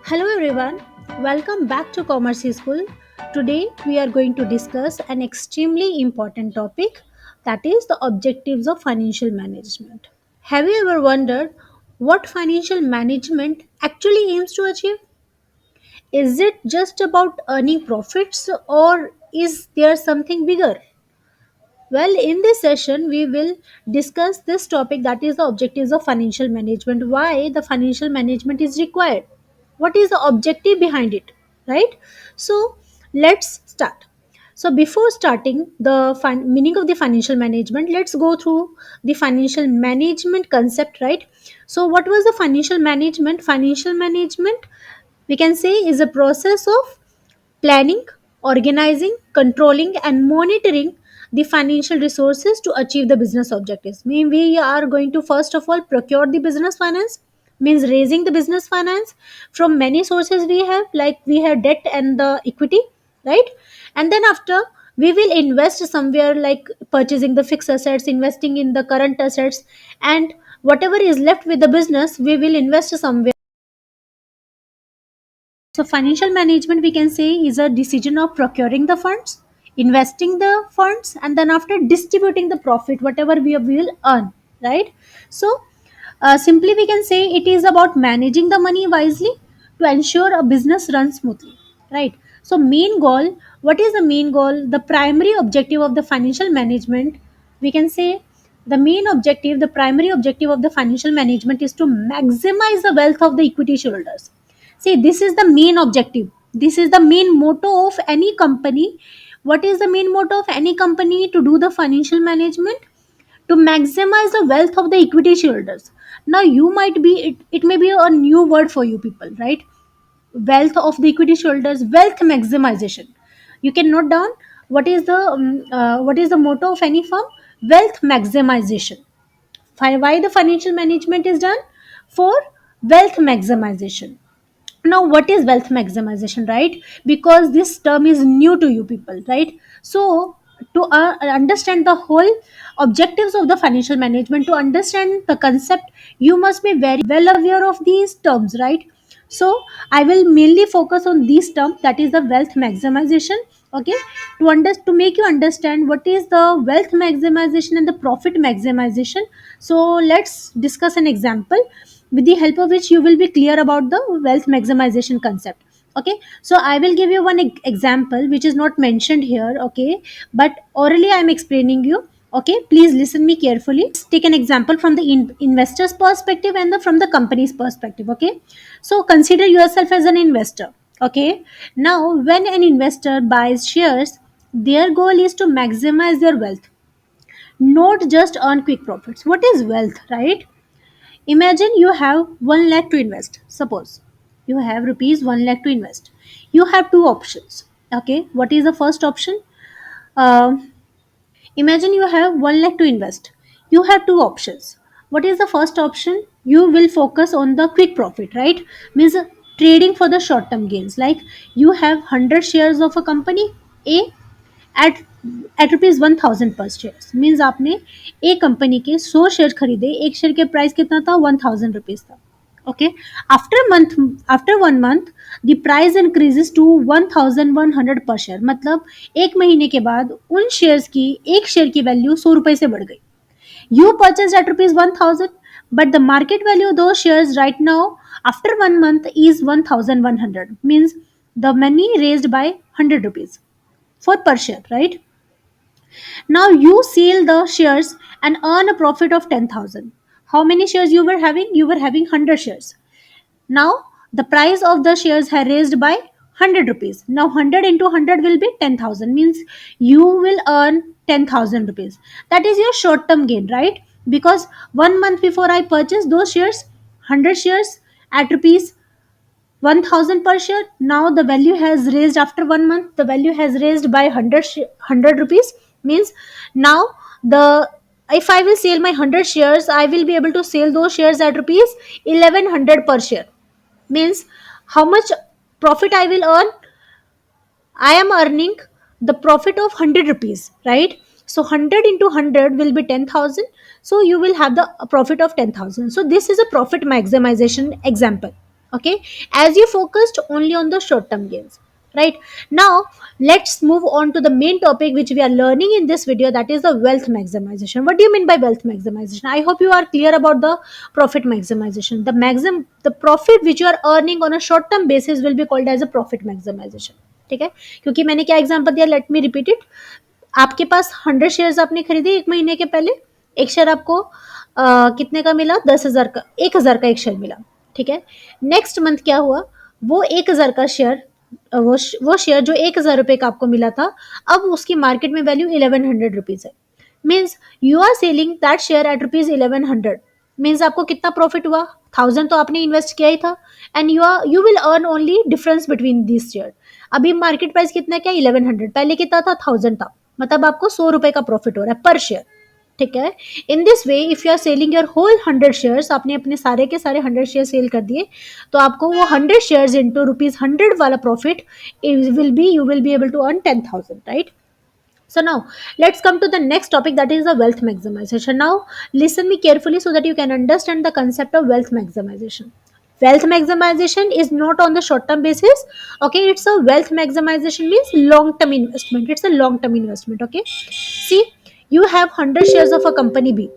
Hello everyone, welcome back to Commerce School. Today we are going to discuss an extremely important topic, that is the objectives of financial management. Have you ever wondered what financial management actually aims to achieve? Is it just about earning profits or is there something bigger? Well, in this session, we will discuss this topic, that is the objectives of financial management, why the financial management is required, what is the objective behind it, right? So, let's start. So, before starting the meaning of the financial management, let's go through the financial management concept, right? So, what was the financial management? Financial management, we can say, is a process of planning, organizing, controlling, and monitoring the financial resources to achieve the business objectives. Mean we are going to first of all procure the business finance, means raising the business finance from many sources we have, like we have debt and the equity, right? And then after we will invest somewhere, like purchasing the fixed assets, investing in the current assets, and whatever is left with the business we will invest somewhere. So, financial management, we can say, is a decision of procuring the funds, investing the funds, and then after distributing the profit, whatever we will earn, right? So, simply we can say it is about managing the money wisely to ensure a business runs smoothly, right? So, main goal, what is the main goal? The primary objective of the financial management, we can say, the main objective, the primary objective of the financial management is to maximize the wealth of the equity shareholders. See, this is the main objective. This is the main motto of any company. What is the main motto of any company to do the financial management? To maximize the wealth of the equity shareholders. Now, you might be, it may be a new word for you people, right? Wealth of the equity shareholders, wealth maximization. You can note down what is the motto of any firm? Wealth maximization. Why the financial management is done? For wealth maximization. Now, what is wealth maximization, right? Because this term is new to you people, right? So, to understand the whole objectives of the financial management, to understand the concept, you must be very well aware of these terms, right? So, I will mainly focus on these terms, that is the wealth maximization. Okay, to make you understand what is the wealth maximization and the profit maximization. So let's discuss an example with the help of which you will be clear about the wealth maximization concept. Okay, so I will give you one example which is not mentioned here, okay, but orally I am explaining you. Okay, please listen me carefully. Let's take an example from the investor's perspective and from the company's perspective. Okay, so consider yourself as an investor. Okay, now when an investor buys shares, their goal is to maximize their wealth, not just earn quick profits. What is wealth, right? Imagine you have 1 lakh to invest. Suppose you have rupees 1 lakh to invest. You have two options. Okay, what is the first option? Um Imagine you have 1 lakh to invest. You have two options. What is the first option? You will focus on the quick profit, right? Means trading for the short term gains. Like you have 100 shares of a company A at rupees 1000 पर share, means आपने एक company के 100 share खरीदे, एक share के price कितना था, 1000 rupees था. Okay, after 1 month the price increases to 1100 per share, मतलब एक महीने के बाद उन शेयर्स की, एक शेयर की वैल्यू 100 रुपए से बढ़ गई. You purchased at rupees 1000, but the market value of those shares right now after 1 month is 1100, means the money raised by 100 rupees for per share, right? Now you sell the shares and earn a profit of 10,000. How many shares you were having? You were having 100 shares. Now the price of the shares have raised by 100 rupees. Now 100 into 100 will be 10,000, means you will earn 10,000 rupees. That is your short term gain, right? Because 1 month before I purchased those shares, 100 shares at rupees 1000 per share. Now the value has raised after 1 month. The value has raised by 100 rupees. Means now the if I will sell my 100 shares, I will be able to sell those shares at rupees 1100 per share. Means how much profit I will earn? I am earning the profit of 100 rupees, right? So 100 into 100 will be 10,000. So you will have the profit of 10,000. So this is a profit maximization example. Okay, as you focused only on the short term gains, right? Now let's move on to the main topic which we are learning in this video, that is the wealth maximization. What do you mean by wealth maximization? I hope you are clear about the profit maximization. The profit which you are earning on a short term basis will be called as a profit maximization. ठीक है, क्योंकि मैंने क्या example दिया, let me repeat it. आपके पास 100 shares आपने खरीदे एक महीने के पहले, एक शेयर आपको कितने का मिला, 10,000 का, 1,000 का एक शेयर मिला. ठीक है, नेक्स्ट मंथ क्या हुआ, वो 1,000 का शेयर, वो शेयर जो 1,000 रुपए का आपको मिला था, अब उसकी मार्केट में वैल्यू 1100 रुपीज है. Means you are selling that share at rupees 1100. Means आपको कितना प्रॉफिट हुआ, 1000 तो आपने इन्वेस्ट किया ही था, and you will earn only difference between this share. अभी मार्केट प्राइस कितना, क्या 1100, पहले कितना था, 1000 था, मतलब आपको 100 रुपए का प्रॉफिट हो रहा है पर शेयर. ठीक है, in this way if you are selling your whole 100 shares, आपने अपने सारे के सारे 100 शेयर सेल कर दिए, तो आपको वो 100 शेयर्स इंटू ₹100 वाला profit will be, you will be able to earn 10,000, right? So now let's come to the next topic, that is the wealth maximization. Now listen me carefully so that you can understand the concept of wealth maximization. Wealth maximization is not on the short term basis. Okay, it's a wealth maximization means long term investment. It's a long term investment. Okay, see, you have 100 shares of a company B.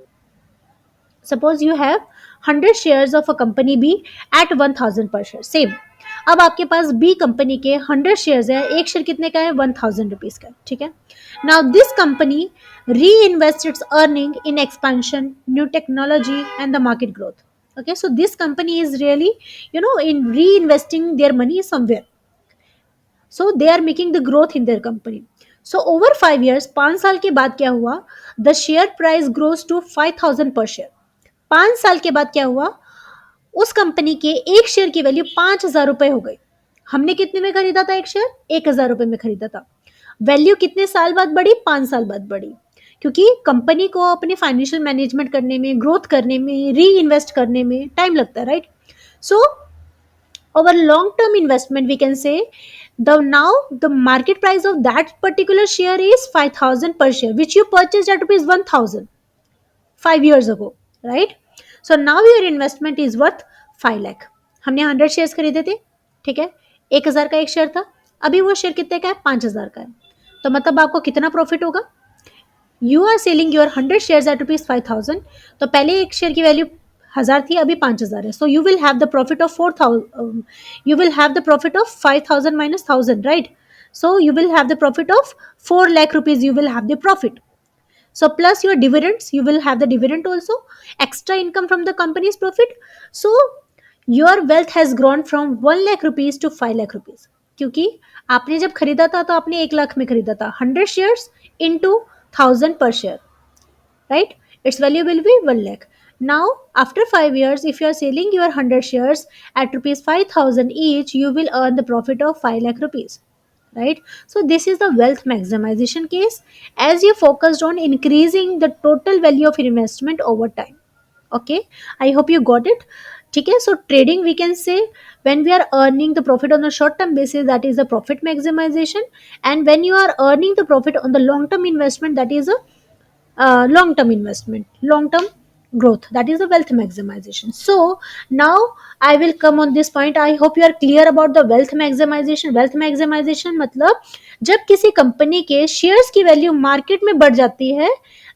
Suppose you have 100 shares of a company B at 1000 per share. Same. अब आपके पास B company के 100 shares है, एक share कितने का है, 1000 rupees का. ठीक है, नाउ दिस कंपनी री invest it's earning in expansion, new technology and the market growth. Okay, so this company is really, in reinvesting their money somewhere. So they are making the growth in their company. So over 5 years, 5 साल के बाद क्या हुआ, the share price grows to 5,000 per share. 5 साल के बाद क्या हुआ, उस कंपनी के एक शेयर की वैल्यू 5,000 रुपए हो गई. हमने कितने में खरीदा था एक शेयर, 1,000 रुपए में खरीदा था. वैल्यू कितने साल बाद बढ़ी, 5 साल बाद बढ़ी, क्योंकि कंपनी को अपने फाइनेंशियल मैनेजमेंट करने में, ग्रोथ करने में, री इन्वेस्ट करने में टाइम लगता है, right? So over long term investment we can say, the market price of that particular share is 5,000 per share, which you purchased at rupees 1,000 5 years ago, right? So now your investment is worth 5 lakh. हमने 100 shares खरीदे थे, ठीक है, 1,000 का एक share था, अभी वो शेयर कितने का है, 5,000 का है. तो मतलब आपको कितना प्रॉफिट होगा, you are selling your 100 shares at rupees 5,000. तो पहले एक शेयर की वैल्यू 1,000 थी, अभी 5,000 है. So you will have the profit of 4,000, you will have the profit of 5,000 minus 1,000, right? So you will have the profit of 4 lakh rupees, you will have the profit. So plus your dividends, you will have the dividend also, extra income from the company's profit. So your wealth has grown from 1 lakh rupees to 5 lakh rupees. क्योंकि आपने जब खरीदा था तो आपने 1 लाख में खरीदा था, 100 shares into 1,000 per share, right? Its value will be 1 lakh. Now after 5 years, if you are selling your 100 shares at rupees 5,000 each, you will earn the profit of 5 lakh rupees, right? So this is the wealth maximization case, as you focused on increasing the total value of investment over time. Okay, I hope you got it. Okay, so trading we can say, when we are earning the profit on a short term basis, that is the profit maximization, and when you are earning the profit on the long term investment, that is a long term investment, long term growth, that is the wealth maximization. So now I will come on this point. I hope you are clear about the wealth maximization. Wealth maximization मतलब जब किसी company के shares की value market में बढ़ जाती है,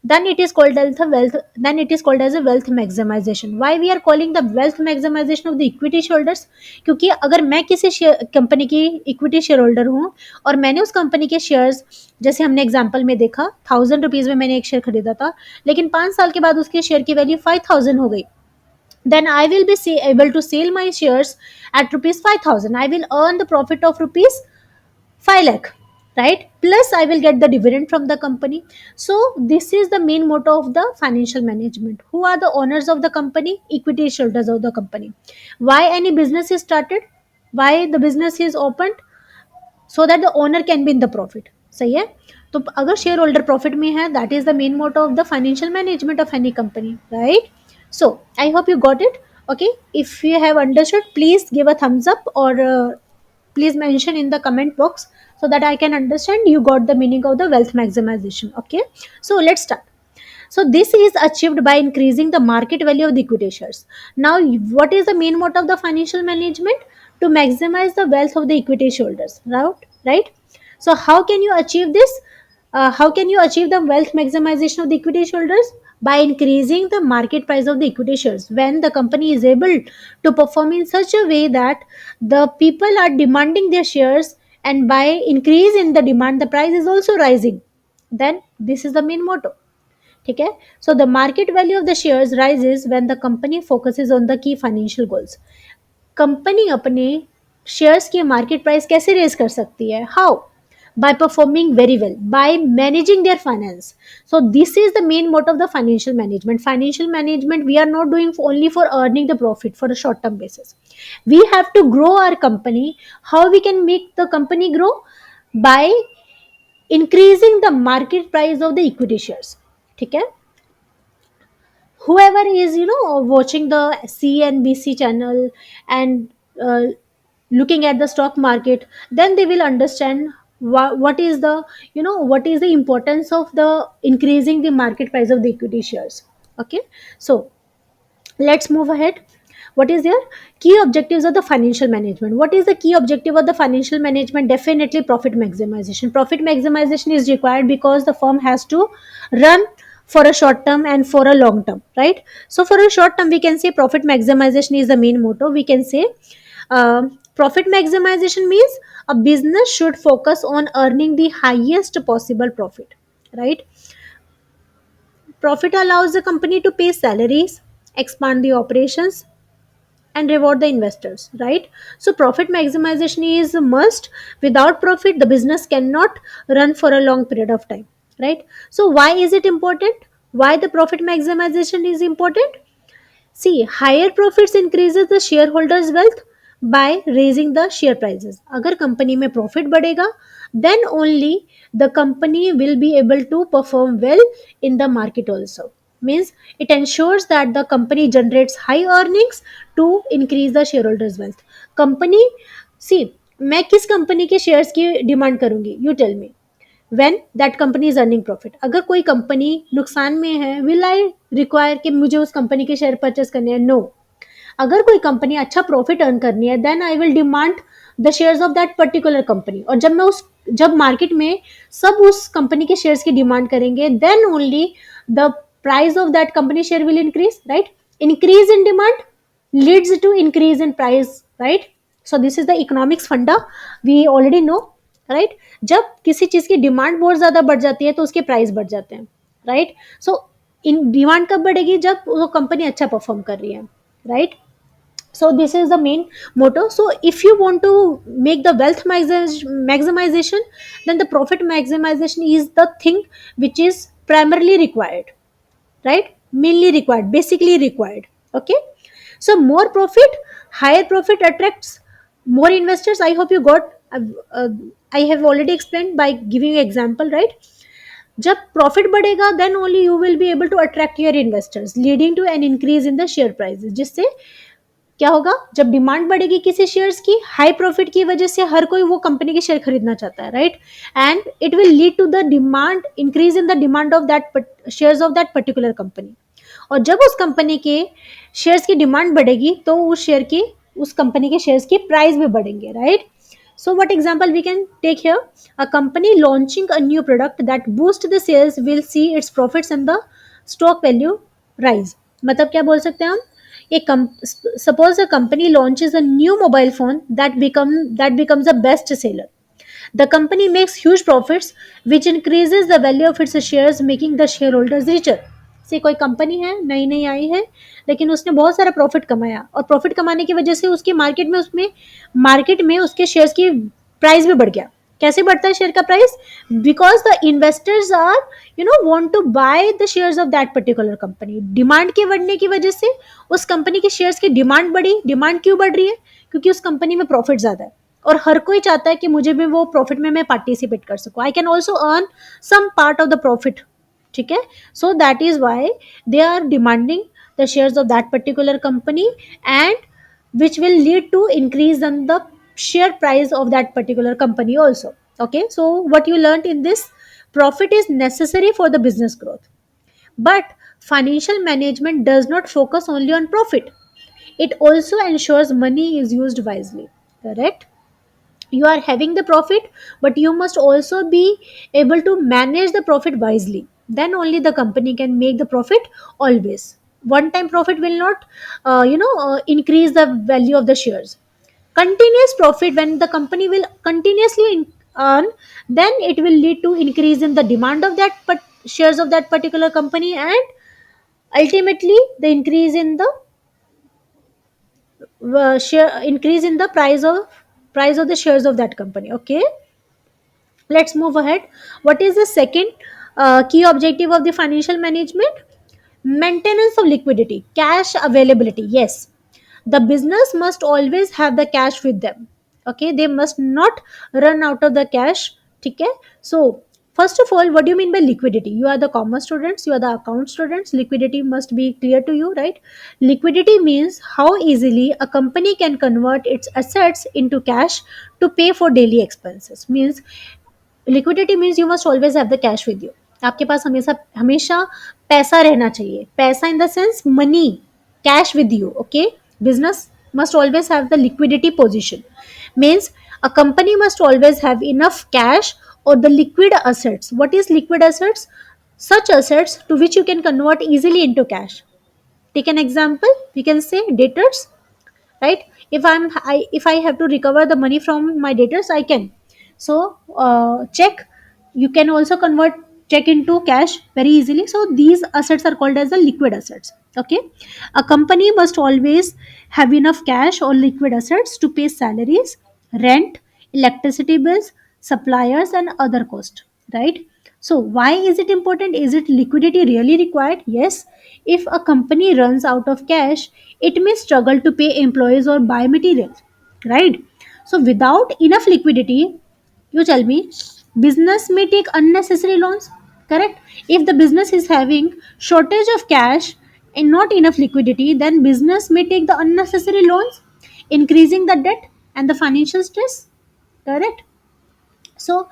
then it is called as the wealth, then it is called as a wealth maximization. Why we are calling the wealth maximization of the equity shareholders? क्योंकि अगर मैं किसी कंपनी की इक्विटी शेयर होल्डर हूँ और मैंने उस कंपनी के शेयर्स, जैसे हमने एग्जाम्पल में देखा, 1,000 रुपीज में मैंने एक शेयर खरीदा था, लेकिन 5 साल के बाद उसके शेयर की वैल्यू 5,000 हो गई, then I will be able to sell my shares at rupees 5,000. I will earn the profit of rupees 5 lakh, right? Plus I will get the dividend from the company. So this is the main motto of the financial management. Who are the owners of the company? Equity shareholders of the company. Why any business is started? Why the business is opened? So that the owner can be in the profit. सही है, तो अगर share holder profit में है, that is the main motto of the financial management of any company, right? So I hope you got it. Okay, if you have understood, please give a thumbs up, or please mention in the comment box, so that I can understand you got the meaning of the wealth maximization. Okay, so let's start. So this is achieved by increasing the market value of the equity shares. Now, what is the main motto of the financial management? To maximize the wealth of the equity holders, right? Right. So how can you achieve this? How can you achieve the wealth maximization of the equity holders? By increasing the market price of the equity shares. When the company is able to perform in such a way that the people are demanding their shares, and by increase in the demand, the price is also rising. Then this is the main motto. ठीक है. So the market value of the shares rises when the company focuses on the key financial goals. Company अपने shares की market price कैसे raise कर सकती है? How? By performing very well, by managing their finance. So this is the main motto of the financial management. Financial management we are not doing only for earning the profit for a short term basis. We have to grow our company. How we can make the company grow? By increasing the market price of the equity shares. ठीक है. Whoever is watching the CNBC channel and looking at the stock market, then they will understand what is the what is the importance of the increasing the market price of the equity shares. Okay, so let's move ahead. What is their key objectives of the financial management? What is the key objective of the financial management? Definitely profit maximization. Profit maximization is required because the firm has to run for a short term and for a long term, right? So for a short term we can say profit maximization is the main motto. We can say profit maximization means a business should focus on earning the highest possible profit, right? Profit allows the company to pay salaries, expand the operations, and reward the investors, right? So profit maximization is a must. Without profit, the business cannot run for a long period of time, right? So why is it important? Why the profit maximization is important? See, higher profits increases the shareholders' wealth by raising the share prices. अगर company में profit बढ़ेगा, then only the company will be able to perform well in the market also. Means it ensures that the company generates high earnings to increase the shareholders' wealth. Company, see, मैं किस company के shares की demand करूंगी? You tell me. When that company is earning profit. अगर कोई company नुकसान में है, will I require कि मुझे उस कंपनी के शेयर परचेस करने हैं? No. अगर कोई कंपनी अच्छा प्रॉफिट अर्न करनी है, then I will demand the shares of that particular company. और जब मार्केट में सब उस कंपनी के शेयर्स की डिमांड करेंगे, then only the price of that company share will increase, right? Increase in demand leads to increase in price, right? So this is the economics funda we already know, right? जब किसी चीज की demand बहुत ज्यादा बढ़ जाती है तो उसके प्राइस बढ़ जाते हैं, राइट? सो इन डिमांड कब बढ़ेगी? जब वो कंपनी अच्छा परफॉर्म कर रही है, right? So this is the main motto. So if you want to make the wealth maximization, then the profit maximization is the thing which is primarily required, right? Mainly required, basically required. Okay, so more profit, higher profit attracts more investors. I hope you got. I have already explained by giving you example, right? जब profit बढ़ेगा, then only you will be able to attract your investors, leading to an increase in the share prices. जिससे क्या होगा? जब demand बढ़ेगी किसी shares की, high profit की वजह से हर कोई वो कंपनी के शेयर खरीदना चाहता है, right? And it will lead to the demand, increase in the demand of that shares of that particular company. और जब उस कंपनी के शेयर्स की डिमांड बढ़ेगी तो उस कंपनी के शेयर्स की प्राइस भी बढ़ेंगे, right? So what example we can take here? A company launching a new product that boost the sales will see its profits and the stock value rise. मतलब क्या बोल सकते हैं हम? Suppose a company launches a new mobile phone that becomes a best seller. The company makes huge profits which increases the value of its shares, making the shareholders richer. से कोई company है, नई नई आई है, लेकिन उसने बहुत सारा प्रॉफिट कमाया, और प्रॉफिट कमाने की वजह से उसकी मार्केट में उसके शेयर्स की प्राइस भी बढ़ गया. कैसे बढ़ता है शेयर का price? Because the investors are want to buy the shares of that particular company. Demand के बढ़ने की वजह से उस कंपनी के शेयर्स की डिमांड बढ़ी. डिमांड क्यों बढ़ रही है? क्योंकि उस कंपनी में प्रॉफिट ज्यादा है, और हर कोई चाहता है कि मुझे भी वो प्रॉफिट में मैं पार्टिसिपेट कर सकूं. I can also earn some part of the profit. ठीक है? So that is why they are demanding the shares of that particular company, and which will lead to increase in the share price of that particular company also. Okay, so what you learned in this: profit is necessary for the business growth. But financial management does not focus only on profit. It also ensures money is used wisely. Correct? You are having the profit, but you must also be able to manage the profit wisely. Then only the company can make the profit always. One time profit will not, increase the value of the shares. Continuous profit, when the company will continuously earn, then it will lead to increase in the demand of that shares of that particular company, and ultimately the increase in the price of the shares of that company. Okay, let's move ahead. What is the second key objective of the financial management? Maintenance of liquidity, cash availability. Yes, the business must always have the cash with them. Okay, they must not run out of the cash. Okay, so first of all, what do you mean by liquidity? You are the commerce students, you are the account students. Liquidity must be clear to you, right? Liquidity means how easily a company can convert its assets into cash to pay for daily expenses. Means liquidity means you must always have the cash with you. आपके पास हमेशा हमेशा पैसा रहना चाहिए. पैसा in the sense money, cash with you. Okay, business must always have the liquidity position. Means a company must always have enough cash or the liquid assets. What is liquid assets? Such assets to which you can convert easily into cash. Take an example, we can say debtors, right? If I have to recover the money from my debtors, I can. So check, you can also convert check into cash very easily. So these assets are called as the liquid assets. Okay, a company must always have enough cash or liquid assets to pay salaries, rent, electricity bills, suppliers and other costs, right? So why is it important? Is it liquidity really required? Yes. If a company runs out of cash, it may struggle to pay employees or buy materials, right? So without enough liquidity, you tell me, business may take unnecessary loans, correct? If the business is having shortage of cash and not enough liquidity, then business may take the unnecessary loans, increasing the debt and the financial stress, correct? So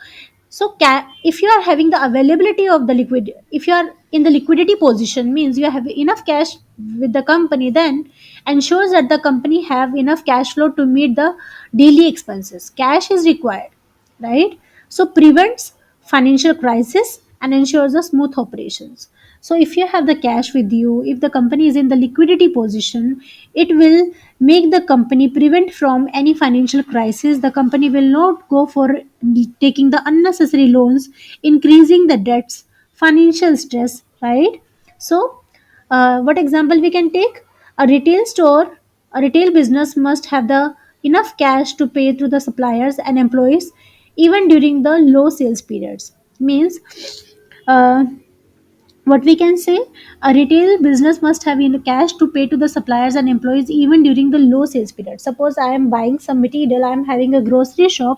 if you are having the availability of the liquid, if you are in the liquidity position, means you have enough cash with the company, then ensures that the company have enough cash flow to meet the daily expenses. Cash is required, right? So prevents financial crisis and ensures the smooth operations. So if you have the cash with you, if the company is in the liquidity position, it will make the company prevent from any financial crisis. The company will not go for taking the unnecessary loans, increasing the debts, financial stress, right? So what example we can take? A retail store, a retail business must have the enough cash to pay to the suppliers and employees even during the low sales periods. Means uh, what we can say, a retail business must have in cash to pay to the suppliers and employees even during the low sales period. Suppose I am buying some material, I am having a grocery shop,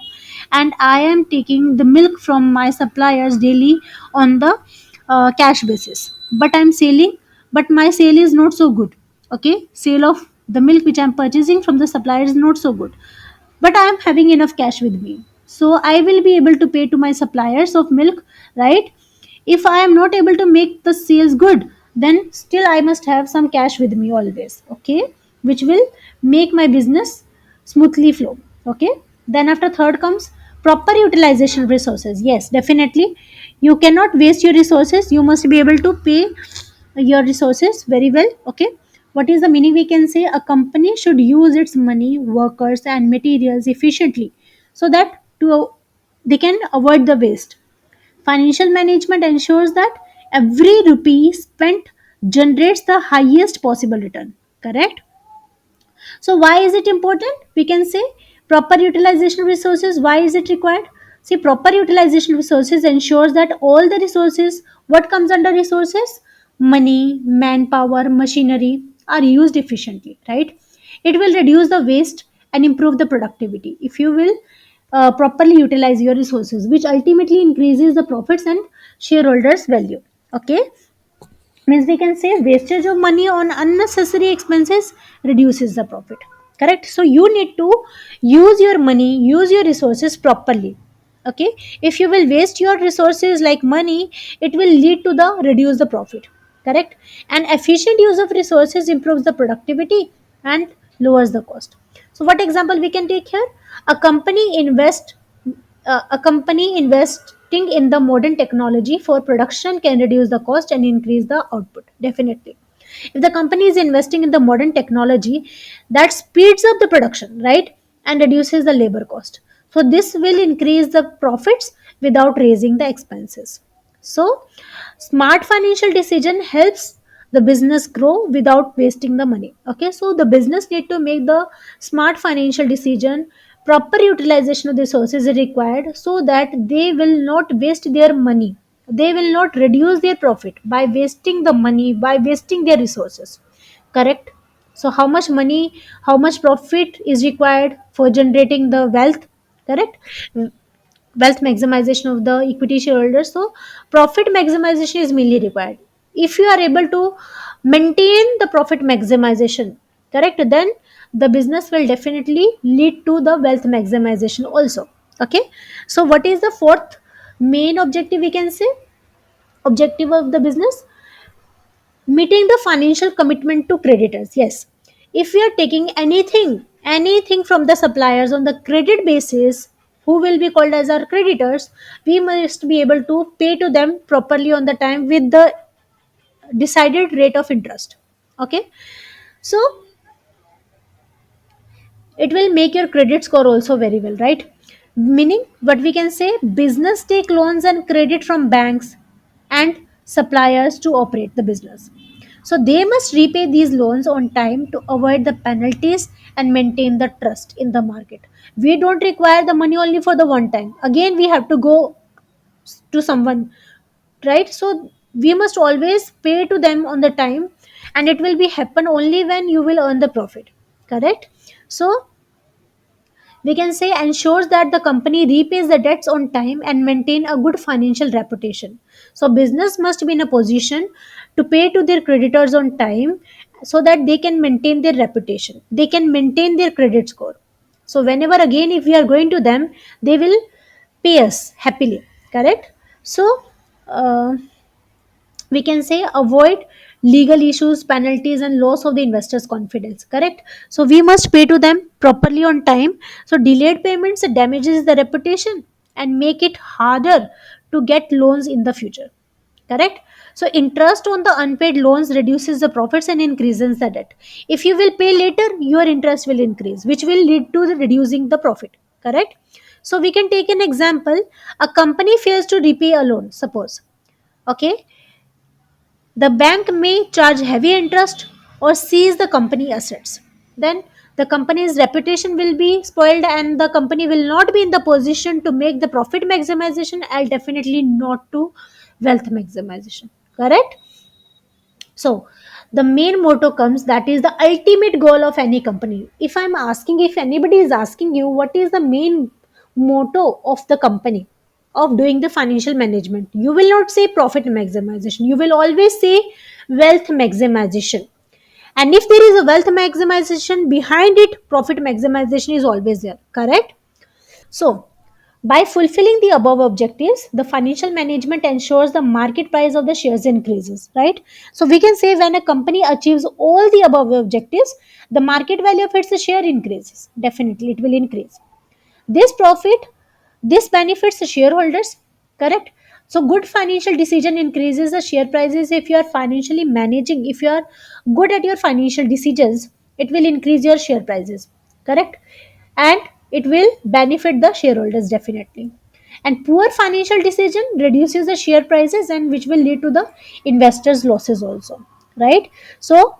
and I am taking the milk from my suppliers daily on the cash basis, but I'm selling, but my sale is not so good. Okay, sale of the milk which I'm purchasing from the supplier is not so good, but I am having enough cash with me, so I will be able to pay to my suppliers of milk, right? If I am not able to make the sales good, then still I must have some cash with me always. Okay, which will make my business smoothly flow. Okay, then after third comes proper utilization of resources. Yes, definitely, you cannot waste your resources, you must be able to pay your resources very well. Okay, what is the meaning? We can say a company should use its money, workers and materials efficiently, so that to they can avoid the waste. Financial management ensures that every rupee spent generates the highest possible return. Correct? So why is it important? We can say proper utilization of resources. Why is it required? See, proper utilization of resources ensures that all the resources, what comes under resources? Money, manpower, machinery are used efficiently, right? It will reduce the waste and improve the productivity if you will properly utilize your resources, which ultimately increases the profits and shareholders' value. Okay, means we can say wastage of money on unnecessary expenses reduces the profit. Correct? So you need to use your money, use your resources properly. Okay, if you will waste your resources like money, it will lead to the reduce the profit. correct? And efficient use of resources improves the productivity and lowers the cost. So what example we can take here? A company invest a company investing in the modern technology for production can reduce the cost and increase the output, definitely. If the company is investing in the modern technology, that speeds up the production, right, and reduces the labor cost, so this will increase the profits without raising the expenses. So smart financial decision helps the business grow without wasting the money. Okay, so the business need to make the smart financial decision. Proper utilization of the resources is required so that they will not waste their money, they will not reduce their profit by wasting the money, by wasting their resources, correct? So how much money, how much profit is required for generating the wealth, correct? Wealth maximization of the equity shareholders. So profit maximization is mainly required. If you are able to maintain the profit maximization, correct, then the business will definitely lead to the wealth maximization also. Okay, so what is the fourth main objective we can say? Objective of the business: meeting the financial commitment to creditors. Yes, if we are taking anything from the suppliers on the credit basis, who will be called as our creditors, we must be able to pay to them properly on the time with the decided rate of interest. Okay, so it will make your credit score also very well, right? Meaning what we can say, business take loans and credit from banks and suppliers to operate the business, so they must repay these loans on time to avoid the penalties and maintain the trust in the market. We don't require the money only for the one time, again we have to go to someone, right? So we must always pay to them on the time, and it will be happen only when you will earn the profit, correct? So we can say ensures that the company repays the debts on time and maintain a good financial reputation. So business must be in a position to pay to their creditors on time so that they can maintain their reputation, they can maintain their credit score. So whenever again if we are going to them, they will pay us happily, correct? So uh, we can say avoid legal issues, penalties and loss of the investors confidence, correct? So we must pay to them properly on time. So delayed payments damages the reputation and make it harder to get loans in the future, correct? So interest on the unpaid loans reduces the profits and increases the debt. If you will pay later, your interest will increase, which will lead to the reducing the profit, correct? So we can take an example. A company fails to repay a loan, suppose. Okay, the bank may charge heavy interest or seize the company assets. Then the company's reputation will be spoiled and the company will not be in the position to make the profit maximization and definitely not to wealth maximization. Correct? So the main motto comes, that is the ultimate goal of any company. If I'm asking, if anybody is asking you what is the main motto of the company of doing the financial management, you will not say profit maximization. You will always say wealth maximization. And if there is a wealth maximization behind it, profit maximization is always there. Correct? So, by fulfilling the above objectives, the financial management ensures the market price of the shares increases, right? So, we can say when a company achieves all the above objectives, the market value of its share increases. Definitely, it will increase. This profit, this benefits the shareholders, correct? So, good financial decision increases the share prices. If you are financially managing, if you are good at your financial decisions, it will increase your share prices, correct? And it will benefit the shareholders definitely. And poor financial decision reduces the share prices and which will lead to the investors losses also, right? So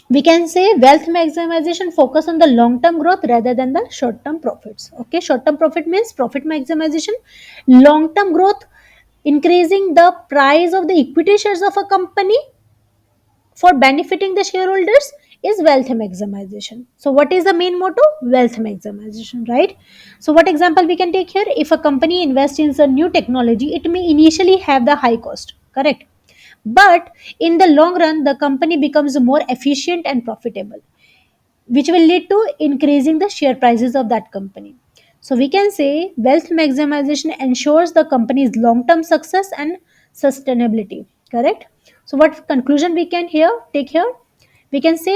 we can say wealth maximization focus on the long term growth rather than the short term profits. Okay, short term profit means profit maximization. Long term growth, increasing the price of the equity shares of a company for benefiting the shareholders, is wealth maximization. So what is the main motto? Wealth maximization, right? So what example we can take here? If a company invests in a new technology, it may initially have the high cost, correct? But in the long run, the company becomes more efficient and profitable, which will lead to increasing the share prices of that company. So we can say wealth maximization ensures the company's long-term success and sustainability. Correct? So what conclusion we can here take here? We can say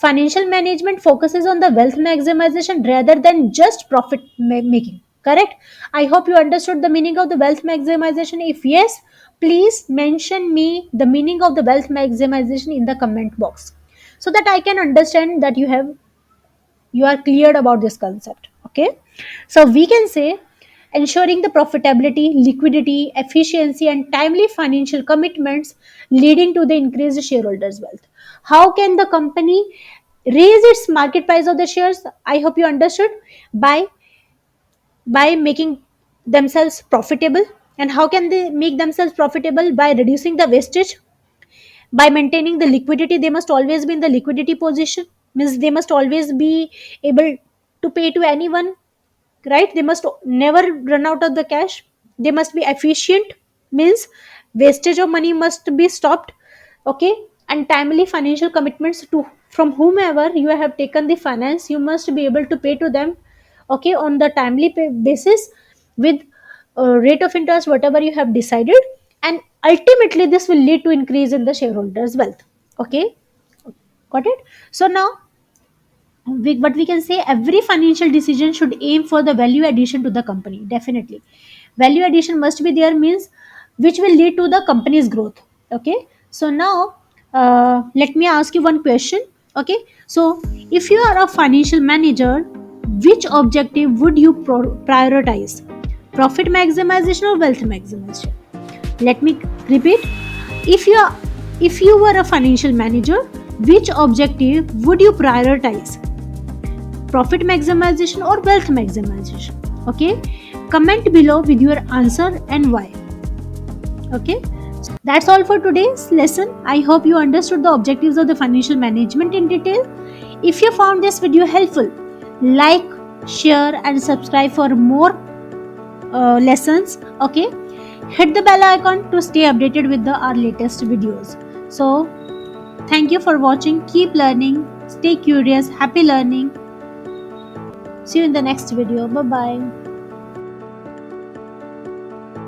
financial management focuses on the wealth maximization rather than just profit making. Correct? I hope you understood the meaning of the wealth maximization. If yes, please mention me the meaning of the wealth maximization in the comment box, so that I can understand that you are cleared about this concept. Okay, so we can say ensuring the profitability, liquidity, efficiency, and timely financial commitments leading to the increased shareholders wealth. How can the company raise its market price of the shares? I hope you understood. By making themselves profitable. And how can they make themselves profitable? By reducing the wastage, by maintaining the liquidity. They must always be in the liquidity position, means they must always be able to pay to anyone, right? They must never run out of the cash. They must be efficient, means wastage of money must be stopped. Okay, and timely financial commitments to from whomever you have taken the finance, you must be able to pay to them, okay, on the timely basis, with rate of interest whatever you have decided, and ultimately this will lead to increase in the shareholders wealth. Okay, got it? So now what we can say, every financial decision should aim for the value addition to the company. Definitely value addition must be there, means which will lead to the company's growth. Okay, so now let me ask you one question. Okay, so if you are a financial manager, which objective would you prioritize, profit maximization or wealth maximization? Let me repeat. If you are if you were a financial manager, which objective would you prioritize, profit maximization or wealth maximization? Okay, comment below with your answer and why. Okay, that's all for today's lesson. I hope you understood the objectives of the financial management in detail. If you found this video helpful, like, share and subscribe for more lessons. Okay, hit the bell icon to stay updated with our latest videos. So thank you for watching. Keep learning, stay curious, happy learning. See you in the next video. Bye bye.